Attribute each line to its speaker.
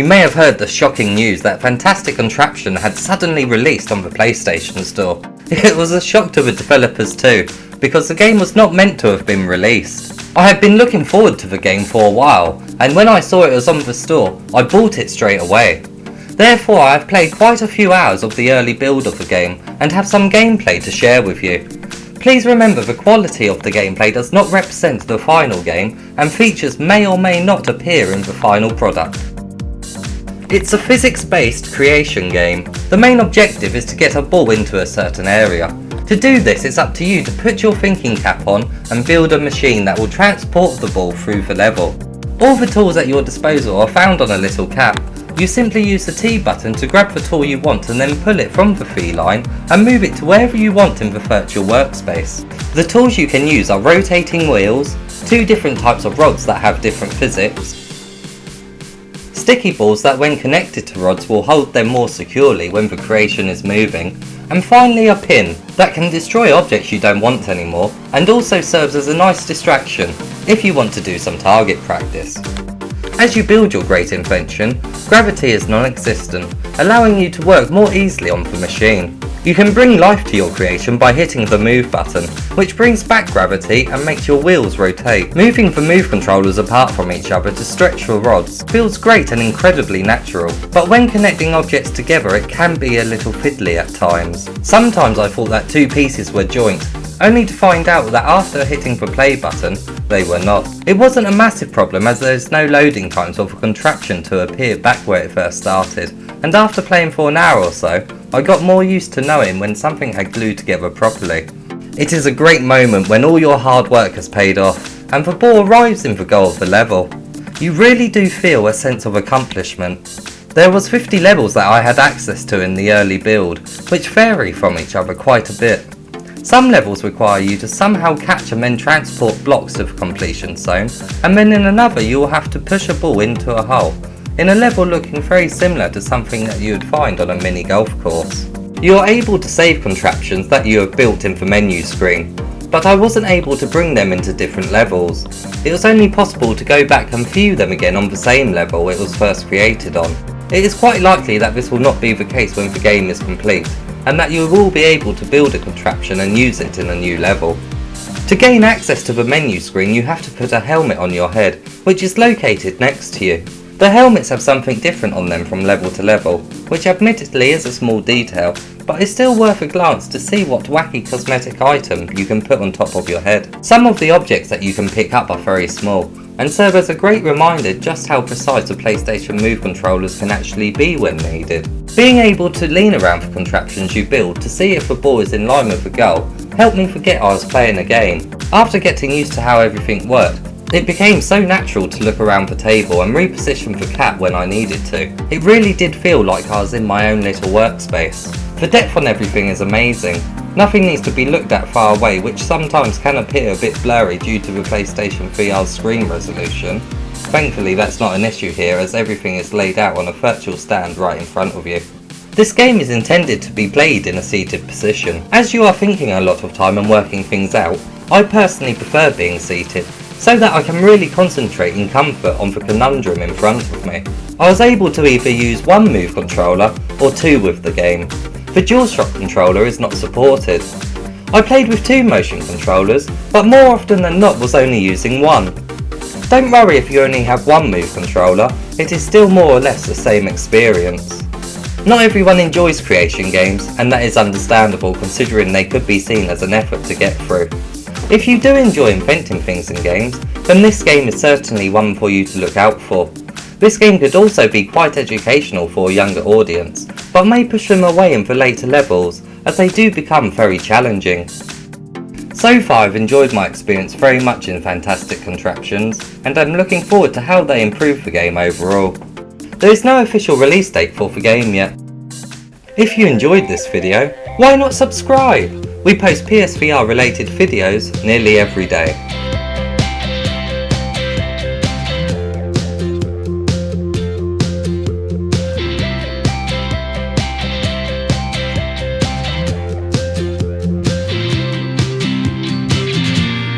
Speaker 1: You may have heard the shocking news that Fantastic Contraption had suddenly released on the PlayStation Store. It was a shock to the developers too, because the game was not meant to have been released. I had been looking forward to the game for a while, and when I saw it was on the store, I bought it straight away. Therefore I have played quite a few hours of the early build of the game, and have some gameplay to share with you. Please remember the quality of the gameplay does not represent the final game, and features may or may not appear in the final product. It's a physics-based creation game. The main objective is to get a ball into a certain area. To do this, it's up to you to put your thinking cap on and build a machine that will transport the ball through the level. All the tools at your disposal are found on a little cap. You simply use the T button to grab the tool you want and then pull it from the free line and move it to wherever you want in the virtual workspace. The tools you can use are rotating wheels, two different types of rods that have different physics, sticky balls that when connected to rods will hold them more securely when the creation is moving, and finally a pin that can destroy objects you don't want anymore and also serves as a nice distraction if you want to do some target practice. As you build your great invention, gravity is non-existent, allowing you to work more easily on the machine. You can bring life to your creation by hitting the move button, which brings back gravity and makes your wheels rotate. Moving the move controllers apart from each other to stretch the rods feels great and incredibly natural, but when connecting objects together it can be a little fiddly at times. Sometimes I thought that two pieces were joint, only to find out that after hitting the play button, they were not. It wasn't a massive problem as there is no loading times for the contraption to appear back where it first started, and after playing for an hour or so, I got more used to knowing when something had glued together properly. It is a great moment when all your hard work has paid off, and the ball arrives in the goal of the level. You really do feel a sense of accomplishment. There was 50 levels that I had access to in the early build, which vary from each other quite a bit. Some levels require you to somehow catch and then transport blocks to the completion zone, and then in another you will have to push a ball into a hole, in a level looking very similar to something that you would find on a mini golf course. You are able to save contraptions that you have built in the menu screen, but I wasn't able to bring them into different levels. It was only possible to go back and view them again on the same level it was first created on. It is quite likely that this will not be the case when the game is complete, and that you will be able to build a contraption and use it in a new level. To gain access to the menu screen you have to put a helmet on your head, which is located next to you. The helmets have something different on them from level to level, which admittedly is a small detail, but is still worth a glance to see what wacky cosmetic item you can put on top of your head. Some of the objects that you can pick up are very small, and serve as a great reminder just how precise the PlayStation Move controllers can actually be when needed. Being able to lean around the contraptions you build to see if the ball is in line with the goal helped me forget I was playing a game. After getting used to how everything worked, it became so natural to look around the table and reposition the cap when I needed to. It really did feel like I was in my own little workspace. The depth on everything is amazing. Nothing needs to be looked at far away, which sometimes can appear a bit blurry due to the PlayStation VR's screen resolution. Thankfully that's not an issue here as everything is laid out on a virtual stand right in front of you. This game is intended to be played in a seated position. As you are thinking a lot of time and working things out, I personally prefer being seated, so that I can really concentrate in comfort on the conundrum in front of me. I was able to either use one move controller or two with the game. The DualShock controller is not supported. I played with two motion controllers, but more often than not was only using one. Don't worry if you only have one move controller, it is still more or less the same experience. Not everyone enjoys creation games, and that is understandable considering they could be seen as an effort to get through. If you do enjoy inventing things in games, then this game is certainly one for you to look out for. This game could also be quite educational for a younger audience, but may push them away in the later levels, as they do become very challenging. So far I've enjoyed my experience very much in Fantastic Contraptions, and I'm looking forward to how they improve the game overall. There is no official release date for the game yet. If you enjoyed this video, why not subscribe? We post PSVR related videos nearly every day.